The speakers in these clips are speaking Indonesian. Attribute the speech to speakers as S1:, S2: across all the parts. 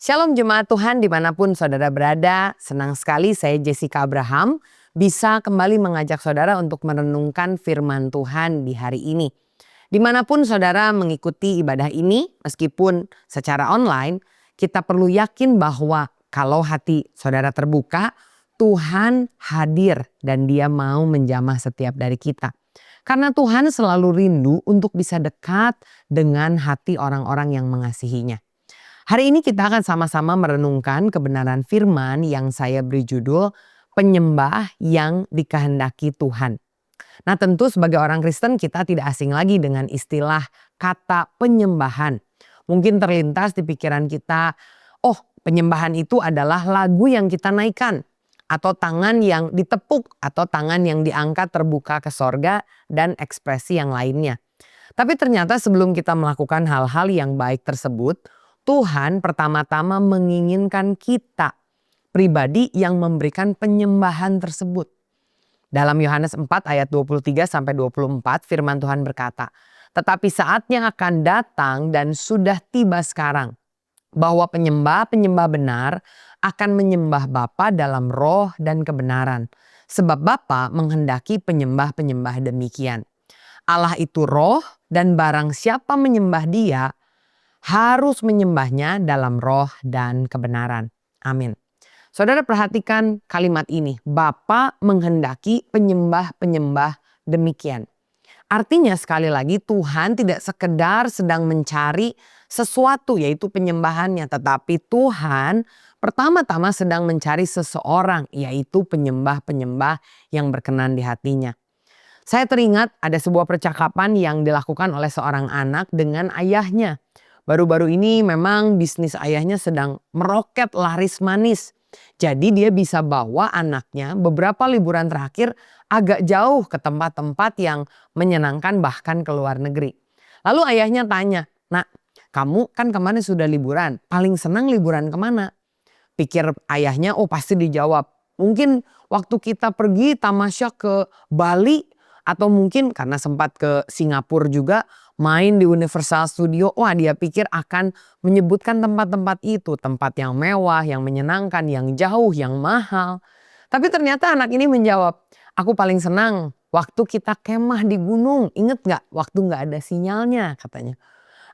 S1: Shalom jemaat Tuhan dimanapun saudara berada, senang sekali saya Jessica Abraham bisa kembali mengajak saudara untuk merenungkan firman Tuhan di hari ini. Dimanapun saudara mengikuti ibadah ini, meskipun secara online, kita perlu yakin bahwa kalau hati saudara terbuka, Tuhan hadir dan Dia mau menjamah setiap dari kita. Karena Tuhan selalu rindu untuk bisa dekat dengan hati orang-orang yang mengasihinya. Hari ini kita akan sama-sama merenungkan kebenaran firman yang saya beri judul Penyembah yang Dikehendaki Tuhan. Nah, tentu sebagai orang Kristen kita tidak asing lagi dengan istilah kata penyembahan. Mungkin terlintas di pikiran kita, oh penyembahan itu adalah lagu yang kita naikkan, atau tangan yang ditepuk, atau tangan yang diangkat terbuka ke sorga, dan ekspresi yang lainnya. Tapi ternyata sebelum kita melakukan hal-hal yang baik tersebut, Tuhan pertama-tama menginginkan kita pribadi yang memberikan penyembahan tersebut. Dalam Yohanes 4 ayat 23 sampai 24 firman Tuhan berkata, "Tetapi saatnya akan datang dan sudah tiba sekarang bahwa penyembah-penyembah benar akan menyembah Bapa dalam roh dan kebenaran, sebab Bapa menghendaki penyembah-penyembah demikian. Allah itu roh dan barang siapa menyembah Dia harus menyembahnya dalam roh dan kebenaran." Amin. Saudara perhatikan kalimat ini, Bapa menghendaki penyembah-penyembah demikian. Artinya sekali lagi Tuhan tidak sekedar sedang mencari sesuatu yaitu penyembahannya. Tetapi Tuhan pertama-tama sedang mencari seseorang yaitu penyembah-penyembah yang berkenan di hatinya. Saya teringat ada sebuah percakapan yang dilakukan oleh seorang anak dengan ayahnya. Baru-baru ini memang bisnis ayahnya sedang meroket laris manis. Jadi dia bisa bawa anaknya beberapa liburan terakhir agak jauh ke tempat-tempat yang menyenangkan bahkan ke luar negeri. Lalu ayahnya tanya, "Nak, kamu kan kemarin sudah liburan, paling senang liburan kemana?" Pikir ayahnya, oh pasti dijawab, mungkin waktu kita pergi tamasya ke Bali atau mungkin karena sempat ke Singapura juga main di Universal Studio. Wah, dia pikir akan menyebutkan tempat-tempat itu, tempat yang mewah, yang menyenangkan, yang jauh, yang mahal. Tapi ternyata anak ini menjawab, "Aku paling senang waktu kita kemah di gunung. Ingat gak waktu gak ada sinyalnya?" katanya.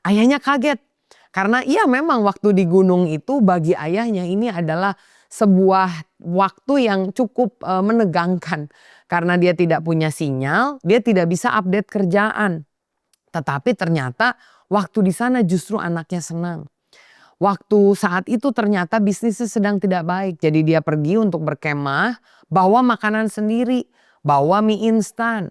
S1: Ayahnya kaget. Karena iya memang waktu di gunung itu bagi ayahnya ini adalah sebuah waktu yang cukup menegangkan. Karena dia tidak punya sinyal, dia tidak bisa update kerjaan. Tetapi ternyata waktu di sana justru anaknya senang. Waktu saat itu ternyata bisnisnya sedang tidak baik. Jadi dia pergi untuk berkemah, bawa makanan sendiri, bawa mie instan.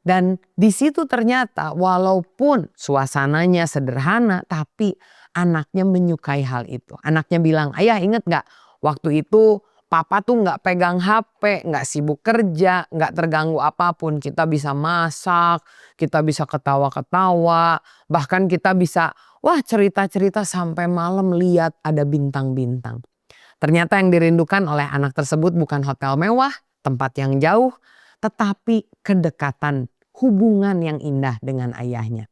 S1: Dan di situ ternyata walaupun suasananya sederhana tapi anaknya menyukai hal itu. Anaknya bilang, "Ayah inget gak waktu itu papa tuh gak pegang HP, gak sibuk kerja, gak terganggu apapun. Kita bisa masak, kita bisa ketawa-ketawa, bahkan kita bisa cerita-cerita sampai malam lihat ada bintang-bintang." Ternyata yang dirindukan oleh anak tersebut bukan hotel mewah, tempat yang jauh, tetapi kedekatan, hubungan yang indah dengan ayahnya.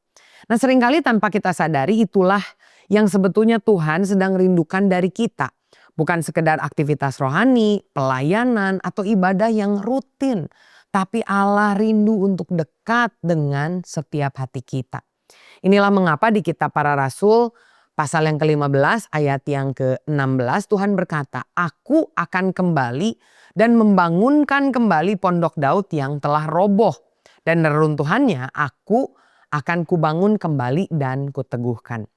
S1: Nah, seringkali tanpa kita sadari itulah yang sebetulnya Tuhan sedang rindukan dari kita. Bukan sekedar aktivitas rohani, pelayanan, atau ibadah yang rutin. Tapi Allah rindu untuk dekat dengan setiap hati kita. Inilah mengapa di kitab Para Rasul pasal yang ke-15 ayat yang ke-16 Tuhan berkata, "Aku akan kembali dan membangunkan kembali pondok Daud yang telah roboh. Dan reruntuhannya aku akan kubangun kembali dan kuteguhkan."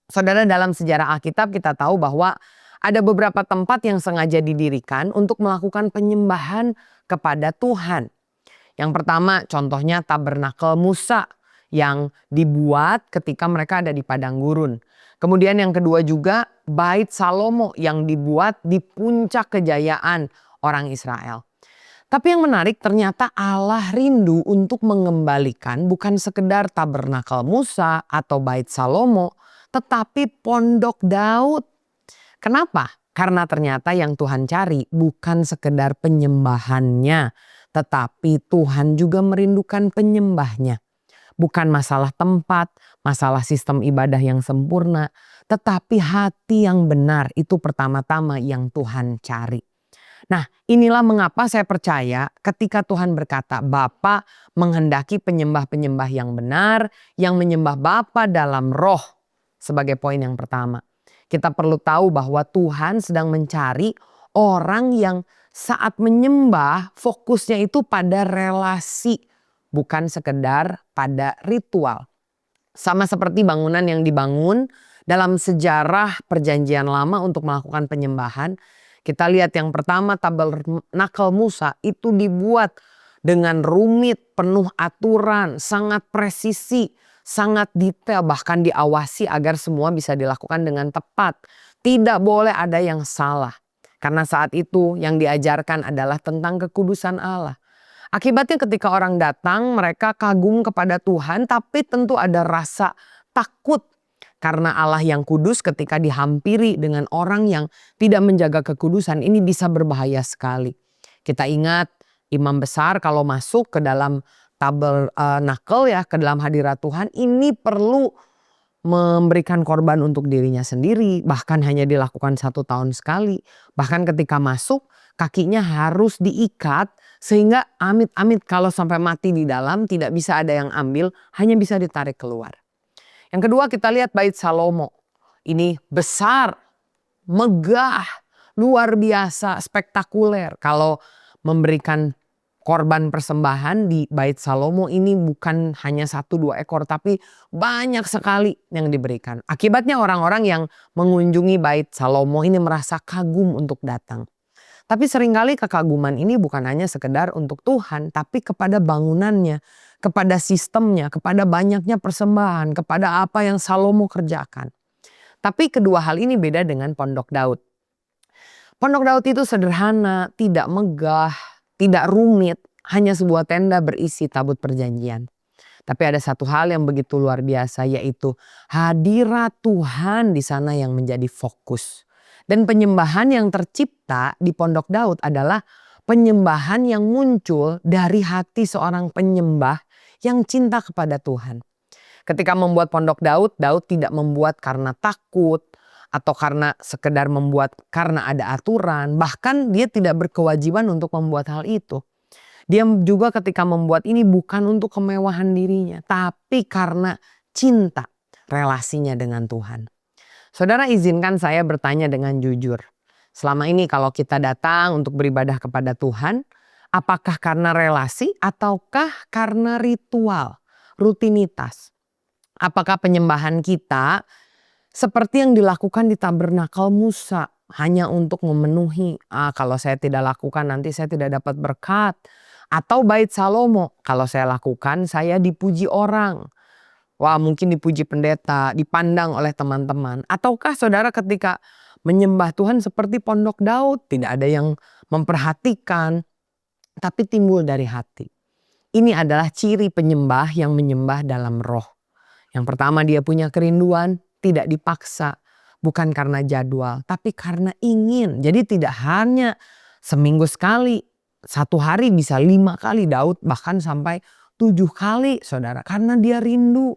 S1: Saudara, dalam sejarah Alkitab kita tahu bahwa ada beberapa tempat yang sengaja didirikan untuk melakukan penyembahan kepada Tuhan. Yang pertama contohnya tabernakel Musa yang dibuat ketika mereka ada di padang gurun. Kemudian yang kedua juga Bait Salomo yang dibuat di puncak kejayaan orang Israel. Tapi yang menarik ternyata Allah rindu untuk mengembalikan bukan sekedar tabernakel Musa atau Bait Salomo, tetapi pondok Daud. Kenapa? Karena ternyata yang Tuhan cari bukan sekedar penyembahannya, tetapi Tuhan juga merindukan penyembahnya. Bukan masalah tempat, masalah sistem ibadah yang sempurna, tetapi hati yang benar itu pertama-tama yang Tuhan cari. Nah, inilah mengapa saya percaya ketika Tuhan berkata, Bapa menghendaki penyembah-penyembah yang benar, yang menyembah Bapa dalam roh, sebagai poin yang pertama. Kita perlu tahu bahwa Tuhan sedang mencari orang yang saat menyembah fokusnya itu pada relasi, bukan sekedar pada ritual. Sama seperti bangunan yang dibangun dalam sejarah perjanjian lama untuk melakukan penyembahan. Kita lihat yang pertama, tabernakel Musa itu dibuat dengan rumit, penuh aturan, sangat presisi, sangat detail, bahkan diawasi agar semua bisa dilakukan dengan tepat. Tidak boleh ada yang salah. Karena saat itu yang diajarkan adalah tentang kekudusan Allah. Akibatnya ketika orang datang mereka kagum kepada Tuhan, tapi tentu ada rasa takut. Karena Allah yang kudus ketika dihampiri dengan orang yang tidak menjaga kekudusan ini bisa berbahaya sekali. Kita ingat imam besar kalau masuk ke dalam tabernakel ya, ke dalam hadirat Tuhan ini perlu memberikan korban untuk dirinya sendiri, bahkan hanya dilakukan 1 tahun sekali. Bahkan ketika masuk kakinya harus diikat sehingga amit-amit kalau sampai mati di dalam tidak bisa ada yang ambil, hanya bisa ditarik keluar. Yang kedua kita lihat bait Salomo. Ini besar, megah, luar biasa, spektakuler. Kalau memberikan korban persembahan di bait Salomo ini bukan hanya 1-2 ekor tapi banyak sekali yang diberikan. Akibatnya orang-orang yang mengunjungi bait Salomo ini merasa kagum untuk datang. Tapi seringkali kekaguman ini bukan hanya sekedar untuk Tuhan, tapi kepada bangunannya, kepada sistemnya, kepada banyaknya persembahan, kepada apa yang Salomo kerjakan. Tapi kedua hal ini beda dengan Pondok Daud. Pondok Daud itu sederhana, tidak megah, tidak rumit, hanya sebuah tenda berisi tabut perjanjian. Tapi ada satu hal yang begitu luar biasa, yaitu hadirat Tuhan di sana yang menjadi fokus. Dan penyembahan yang tercipta di Pondok Daud adalah penyembahan yang muncul dari hati seorang penyembah yang cinta kepada Tuhan. Ketika membuat Pondok Daud, Daud tidak membuat karena takut atau karena sekedar membuat karena ada aturan. Bahkan dia tidak berkewajiban untuk membuat hal itu. Dia juga ketika membuat ini bukan untuk kemewahan dirinya, tapi karena cinta relasinya dengan Tuhan. Saudara, izinkan saya bertanya dengan jujur. Selama ini kalau kita datang untuk beribadah kepada Tuhan, apakah karena relasi ataukah karena ritual, rutinitas? Apakah penyembahan kita seperti yang dilakukan di tabernakel Musa, hanya untuk memenuhi, kalau saya tidak lakukan nanti saya tidak dapat berkat. Atau bait Salomo, kalau saya lakukan saya dipuji orang. Wah, mungkin dipuji pendeta, dipandang oleh teman-teman. Ataukah saudara ketika menyembah Tuhan seperti Pondok Daud, tidak ada yang memperhatikan, tapi timbul dari hati. Ini adalah ciri penyembah yang menyembah dalam roh. Yang pertama, dia punya kerinduan, tidak dipaksa, bukan karena jadwal, tapi karena ingin. Jadi tidak hanya seminggu sekali, 1 hari bisa 5 kali, Daud bahkan sampai 7 kali saudara, karena dia rindu.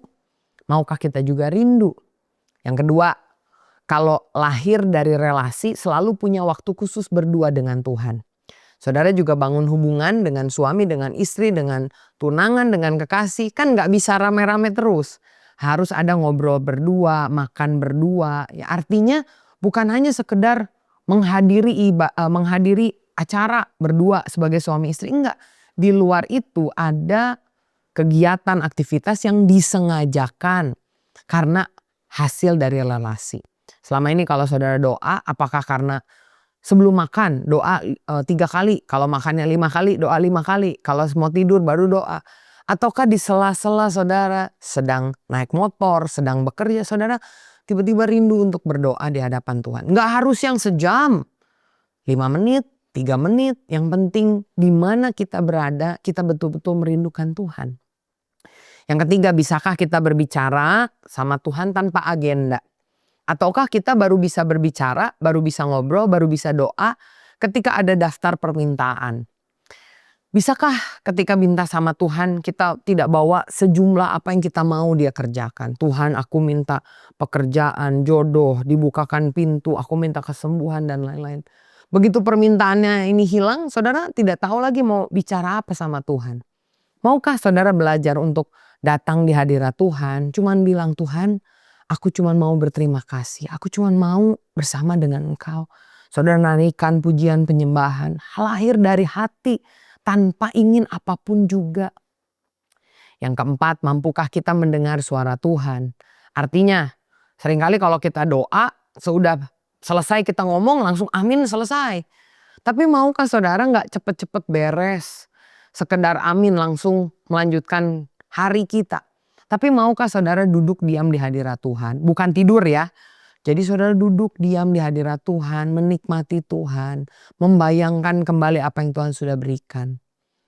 S1: Maukah kita juga rindu? Yang kedua, kalau lahir dari relasi selalu punya waktu khusus berdua dengan Tuhan. Saudara juga bangun hubungan dengan suami, dengan istri, dengan tunangan, dengan kekasih. Kan gak bisa rame-rame terus. Harus ada ngobrol berdua, makan berdua. Ya, artinya bukan hanya sekedar menghadiri acara berdua sebagai suami istri. Enggak. Di luar itu ada kegiatan aktivitas yang disengajakan karena hasil dari relasi. Selama ini kalau saudara doa, apakah karena sebelum makan doa 3 kali, kalau makannya 5 kali doa 5 kali, kalau mau tidur baru doa. Ataukah di sela-sela saudara sedang naik motor, sedang bekerja, saudara tiba-tiba rindu untuk berdoa di hadapan Tuhan. Nggak harus yang sejam, 5 menit, 3 menit, yang penting di mana kita berada kita betul-betul merindukan Tuhan. Yang ketiga, bisakah kita berbicara sama Tuhan tanpa agenda? Ataukah kita baru bisa berbicara, baru bisa ngobrol, baru bisa doa ketika ada daftar permintaan? Bisakah ketika minta sama Tuhan kita tidak bawa sejumlah apa yang kita mau dia kerjakan? Tuhan, aku minta pekerjaan, jodoh, dibukakan pintu, aku minta kesembuhan dan lain-lain. Begitu permintaannya ini hilang, saudara tidak tahu lagi mau bicara apa sama Tuhan. Maukah saudara belajar untuk datang di hadirat Tuhan, cuman bilang, Tuhan, aku cuman mau berterima kasih, aku cuman mau bersama dengan Engkau. Saudara nyanyikan pujian penyembahan, lahir dari hati tanpa ingin apapun juga. Yang keempat, mampukah kita mendengar suara Tuhan? Artinya, seringkali kalau kita doa, sudah selesai kita ngomong langsung amin selesai. Tapi maukah saudara nggak cepet-cepet beres? Sekedar amin langsung melanjutkan hari kita. Tapi maukah saudara duduk diam di hadirat Tuhan? Bukan tidur ya. Jadi saudara duduk diam di hadirat Tuhan, menikmati Tuhan, membayangkan kembali apa yang Tuhan sudah berikan.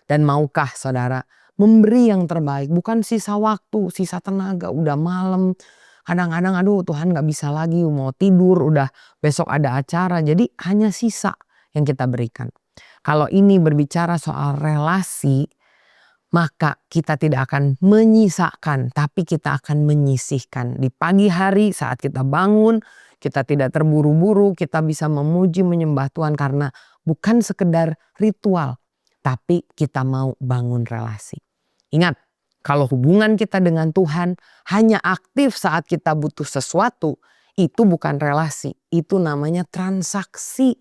S1: Dan maukah saudara memberi yang terbaik, bukan sisa waktu, sisa tenaga, udah malam. Kadang-kadang aduh Tuhan gak bisa lagi, mau tidur, udah besok ada acara. Jadi hanya sisa yang kita berikan. Kalau ini berbicara soal relasi, maka kita tidak akan menyisakan, tapi kita akan menyisihkan. Di pagi hari saat kita bangun, kita tidak terburu-buru, kita bisa memuji menyembah Tuhan karena bukan sekedar ritual, tapi kita mau bangun relasi. Ingat, kalau hubungan kita dengan Tuhan hanya aktif saat kita butuh sesuatu, itu bukan relasi, itu namanya transaksi.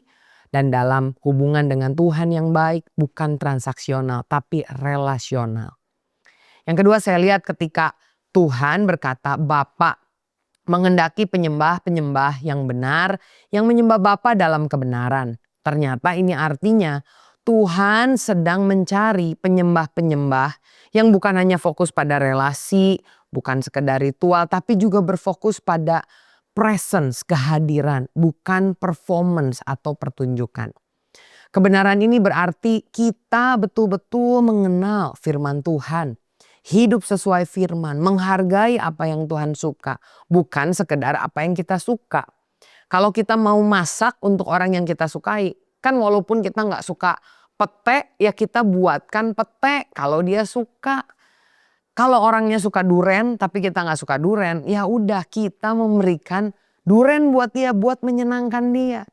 S1: Dan dalam hubungan dengan Tuhan yang baik bukan transaksional tapi relasional. Yang kedua saya lihat ketika Tuhan berkata Bapa mengendaki penyembah-penyembah yang benar yang menyembah Bapa dalam kebenaran. Ternyata ini artinya Tuhan sedang mencari penyembah-penyembah yang bukan hanya fokus pada relasi, bukan sekedar ritual tapi juga berfokus pada presence, kehadiran, bukan performance atau pertunjukan. Kebenaran ini berarti kita betul-betul mengenal firman Tuhan. Hidup sesuai firman, menghargai apa yang Tuhan suka. Bukan sekedar apa yang kita suka. Kalau kita mau masak untuk orang yang kita sukai, kan walaupun kita gak suka pete, ya kita buatkan pete kalau dia suka. Kalau orangnya suka duren tapi kita gak suka duren, ya udah kita memberikan duren buat dia, buat menyenangkan dia.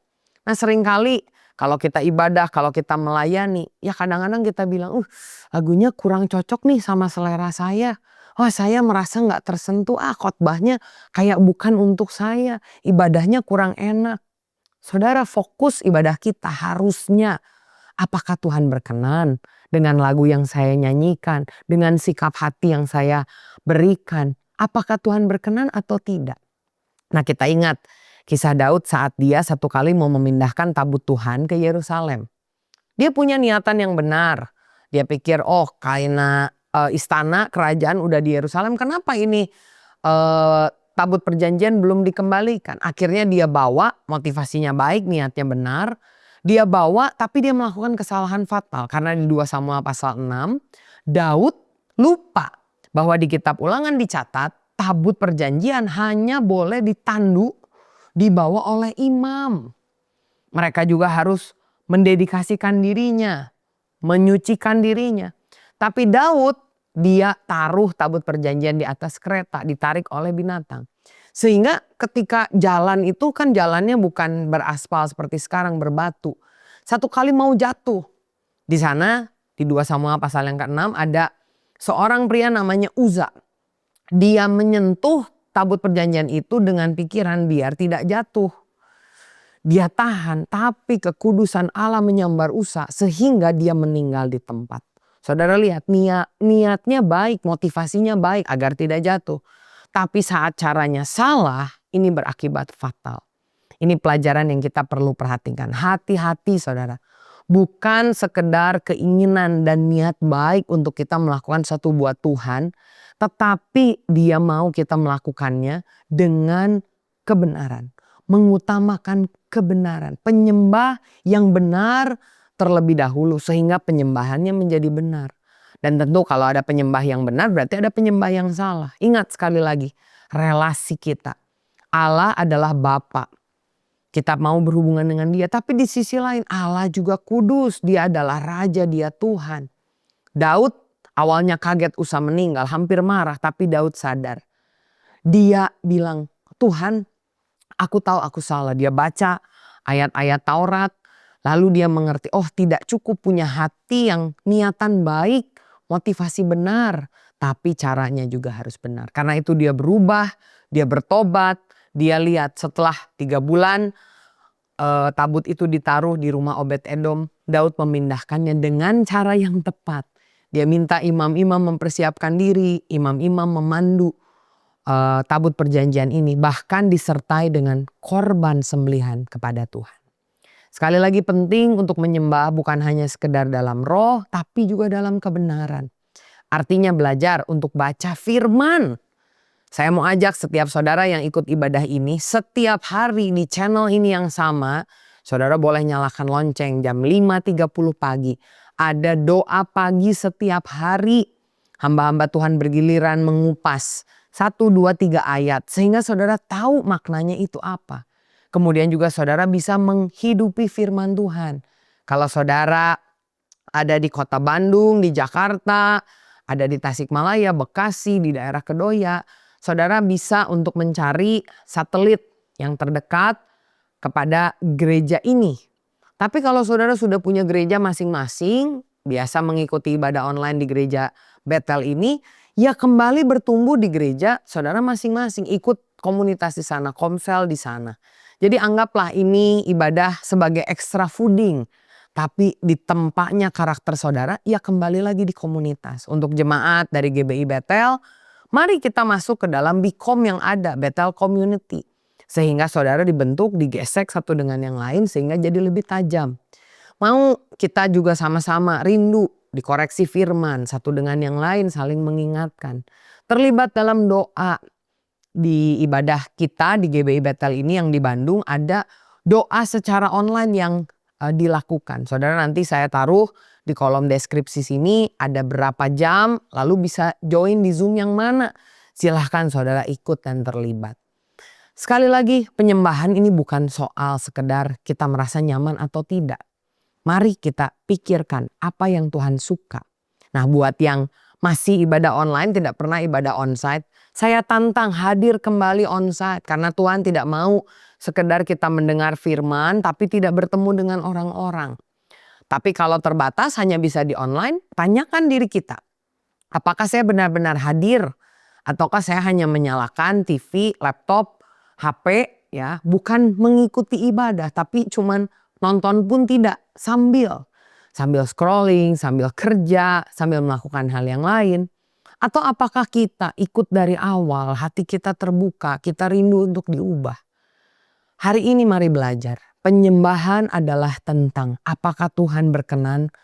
S1: Nah seringkali kalau kita ibadah, kalau kita melayani, ya kadang-kadang kita bilang, lagunya kurang cocok nih sama selera saya. Wah saya merasa gak tersentuh, khotbahnya kayak bukan untuk saya, ibadahnya kurang enak. Saudara, fokus ibadah kita harusnya apakah Tuhan berkenan dengan lagu yang saya nyanyikan, dengan sikap hati yang saya berikan. Apakah Tuhan berkenan atau tidak? Nah kita ingat kisah Daud saat dia satu kali mau memindahkan tabut Tuhan ke Yerusalem. Dia punya niatan yang benar. Dia pikir karena istana kerajaan udah di Yerusalem, kenapa ini tabut perjanjian belum dikembalikan? Akhirnya dia bawa, motivasinya baik, niatnya benar. Dia bawa tapi dia melakukan kesalahan fatal. Karena di 2 Samuel pasal 6, Daud lupa bahwa di kitab ulangan dicatat tabut perjanjian hanya boleh ditandu dibawa oleh imam. Mereka juga harus mendedikasikan dirinya, menyucikan dirinya. Tapi Daud dia taruh tabut perjanjian di atas kereta, ditarik oleh binatang. Sehingga ketika jalan itu kan jalannya bukan beraspal seperti sekarang berbatu. Satu kali mau jatuh. Di sana di 2 Samuel pasal yang ke-6 ada seorang pria namanya Uza. Dia menyentuh tabut perjanjian itu dengan pikiran biar tidak jatuh. Dia tahan tapi kekudusan Allah menyambar Uza sehingga dia meninggal di tempat. Saudara lihat niatnya baik, motivasinya baik agar tidak jatuh. Tapi saat caranya salah, ini berakibat fatal. Ini pelajaran yang kita perlu perhatikan. Hati-hati saudara. Bukan sekedar keinginan dan niat baik untuk kita melakukan satu buat Tuhan. Tetapi dia mau kita melakukannya dengan kebenaran. Mengutamakan kebenaran. Penyembah yang benar terlebih dahulu sehingga penyembahannya menjadi benar. Dan tentu kalau ada penyembah yang benar berarti ada penyembah yang salah. Ingat sekali lagi, relasi kita. Allah adalah Bapa. Kita mau berhubungan dengan dia. Tapi di sisi lain Allah juga kudus. Dia adalah Raja, dia Tuhan. Daud awalnya kaget Usa meninggal, hampir marah, tapi Daud sadar. Dia bilang, Tuhan, aku tahu aku salah. Dia baca ayat-ayat Taurat, lalu dia mengerti, oh tidak cukup punya hati yang niatan baik, motivasi benar, tapi caranya juga harus benar. Karena itu dia berubah, dia bertobat, dia lihat setelah 3 bulan tabut itu ditaruh di rumah Obed-Edom, Daud memindahkannya dengan cara yang tepat. Dia minta imam-imam mempersiapkan diri, imam-imam memandu tabut perjanjian ini, bahkan disertai dengan korban sembelihan kepada Tuhan. Sekali lagi penting untuk menyembah bukan hanya sekedar dalam roh, tapi juga dalam kebenaran. Artinya belajar untuk baca firman. Saya mau ajak setiap saudara yang ikut ibadah ini, setiap hari di channel ini yang sama, saudara boleh nyalakan lonceng jam 5.30 pagi. Ada doa pagi setiap hari. Hamba-hamba Tuhan bergiliran mengupas 1, 2, 3 ayat. Sehingga saudara tahu maknanya itu apa. Kemudian juga saudara bisa menghidupi firman Tuhan. Kalau saudara ada di kota Bandung, di Jakarta, ada di Tasikmalaya, Bekasi, di daerah Kedoya, saudara bisa untuk mencari satelit yang terdekat kepada gereja ini. Tapi kalau saudara sudah punya gereja masing-masing, biasa mengikuti ibadah online di gereja Bethel ini, ya kembali bertumbuh di gereja saudara masing-masing, ikut komunitas di sana, komsel di sana. Jadi anggaplah ini ibadah sebagai extra fooding. Tapi di tempatnya karakter saudara, ya kembali lagi di komunitas. Untuk jemaat dari GBI Bethel, mari kita masuk ke dalam Bikom yang ada, Bethel Community. Sehingga saudara dibentuk, digesek satu dengan yang lain sehingga jadi lebih tajam. Mau kita juga sama-sama rindu dikoreksi firman, satu dengan yang lain saling mengingatkan. Terlibat dalam doa. Di ibadah kita di GBI Bethel ini yang di Bandung ada doa secara online yang dilakukan. Saudara nanti saya taruh di kolom deskripsi sini ada berapa jam, lalu bisa join di Zoom yang mana. Silahkan saudara ikut dan terlibat. Sekali lagi, penyembahan ini bukan soal sekedar kita merasa nyaman atau tidak. Mari kita pikirkan apa yang Tuhan suka. Nah, buat yang masih ibadah online, tidak pernah ibadah onsite, saya tantang hadir kembali onsite karena Tuhan tidak mau sekedar kita mendengar firman tapi tidak bertemu dengan orang-orang. Tapi kalau terbatas hanya bisa di online, tanyakan diri kita. Apakah saya benar-benar hadir ataukah saya hanya menyalakan TV, laptop, HP ya, bukan mengikuti ibadah tapi cuman nonton pun tidak, sambil scrolling, sambil kerja, sambil melakukan hal yang lain. Atau apakah kita ikut dari awal, hati kita terbuka, kita rindu untuk diubah. Hari ini mari belajar. Penyembahan adalah tentang apakah Tuhan berkenan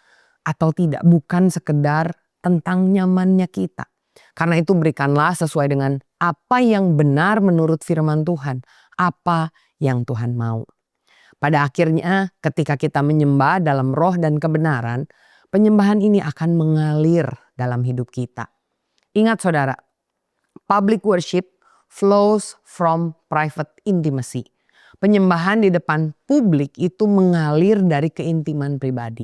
S1: atau tidak. Bukan sekedar tentang nyamannya kita. Karena itu berikanlah sesuai dengan apa yang benar menurut firman Tuhan. Apa yang Tuhan mau. Pada akhirnya ketika kita menyembah dalam roh dan kebenaran, penyembahan ini akan mengalir dalam hidup kita. Ingat saudara, public worship flows from private intimacy. Penyembahan di depan publik itu mengalir dari keintiman pribadi.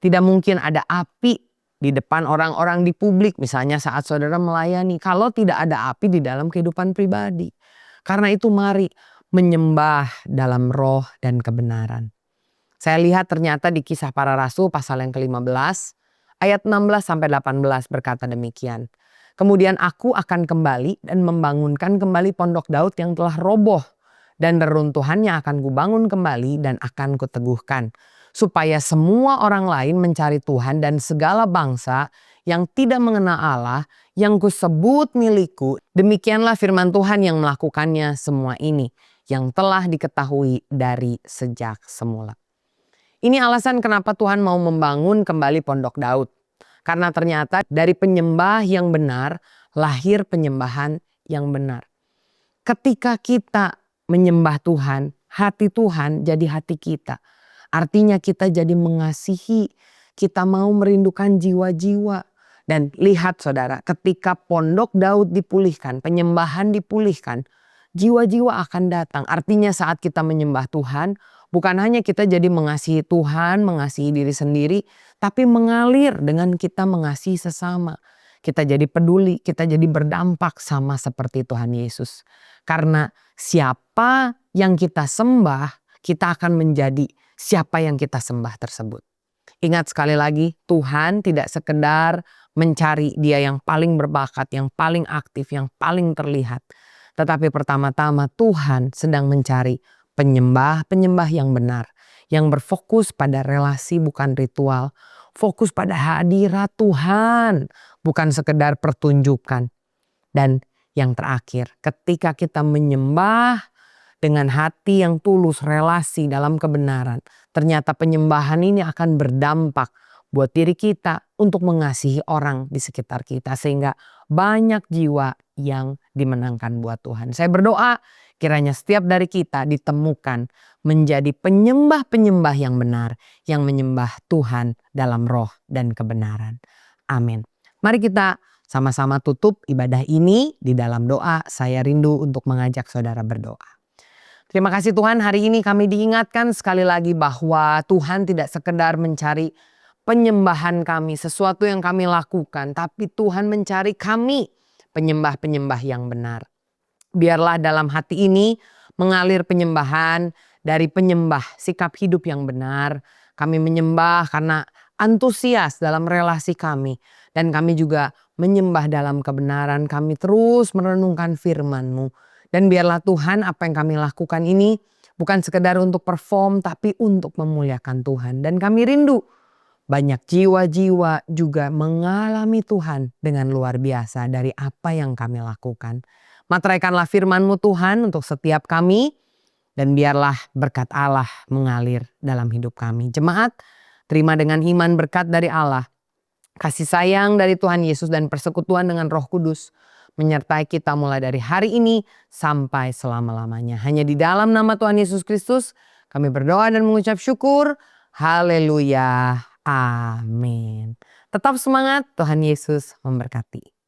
S1: Tidak mungkin ada api di depan orang-orang di publik, misalnya saat saudara melayani, kalau tidak ada api di dalam kehidupan pribadi. Karena itu mari menyembah dalam roh dan kebenaran. Saya lihat ternyata di Kisah Para Rasul pasal yang ke-15 ayat 16-18 berkata demikian. Kemudian aku akan kembali dan membangunkan kembali pondok Daud yang telah roboh. Dan reruntuhannya akan kubangun kembali dan akan kuteguhkan. Supaya semua orang lain mencari Tuhan dan segala bangsa yang tidak mengenal Allah yang kusebut milikku. Demikianlah firman Tuhan yang melakukannya semua ini. Yang telah diketahui dari sejak semula. Ini alasan kenapa Tuhan mau membangun kembali pondok Daud. Karena ternyata dari penyembah yang benar, lahir penyembahan yang benar. Ketika kita menyembah Tuhan, hati Tuhan jadi hati kita. Artinya kita jadi mengasihi, kita mau merindukan jiwa-jiwa. Dan lihat saudara, ketika pondok Daud dipulihkan, penyembahan dipulihkan, jiwa-jiwa akan datang. Artinya saat kita menyembah Tuhan, Bukan hanya kita jadi mengasihi Tuhan, mengasihi diri sendiri, tapi mengalir dengan kita mengasihi sesama. Kita jadi peduli, kita jadi berdampak sama seperti Tuhan Yesus. Karena siapa yang kita sembah, kita akan menjadi siapa yang kita sembah tersebut. Ingat sekali lagi, Tuhan tidak sekedar mencari dia yang paling berbakat, yang paling aktif, yang paling terlihat. Tetapi pertama-tama Tuhan sedang mencari penyembah-penyembah yang benar. Yang berfokus pada relasi bukan ritual. Fokus pada hadirat Tuhan, bukan sekedar pertunjukan. Dan yang terakhir, ketika kita menyembah dengan hati yang tulus, relasi dalam kebenaran, ternyata penyembahan ini akan berdampak buat diri kita untuk mengasihi orang di sekitar kita. Sehingga banyak jiwa yang dimenangkan buat Tuhan. Saya berdoa kiranya setiap dari kita ditemukan menjadi penyembah-penyembah yang benar. Yang menyembah Tuhan dalam roh dan kebenaran. Amin. Mari kita sama-sama tutup ibadah ini di dalam doa. Saya rindu untuk mengajak saudara berdoa. Terima kasih Tuhan, hari ini kami diingatkan sekali lagi bahwa Tuhan tidak sekedar mencari penyembahan kami, sesuatu yang kami lakukan, tapi Tuhan mencari kami penyembah-penyembah yang benar. Biarlah dalam hati ini mengalir penyembahan dari penyembah sikap hidup yang benar. Kami menyembah karena antusias dalam relasi kami. Dan kami juga menyembah dalam kebenaran. Kami terus merenungkan firman-Mu. Dan biarlah Tuhan apa yang kami lakukan ini bukan sekedar untuk perform tapi untuk memuliakan Tuhan. Dan kami rindu banyak jiwa-jiwa juga mengalami Tuhan dengan luar biasa dari apa yang kami lakukan. Materaikanlah firman-Mu Tuhan untuk setiap kami dan biarlah berkat Allah mengalir dalam hidup kami. Jemaat, terima dengan iman berkat dari Allah. Kasih sayang dari Tuhan Yesus dan persekutuan dengan Roh Kudus menyertai kita mulai dari hari ini sampai selama-lamanya. Hanya di dalam nama Tuhan Yesus Kristus kami berdoa dan mengucap syukur. Haleluya. Amin. Tetap semangat, Tuhan Yesus memberkati.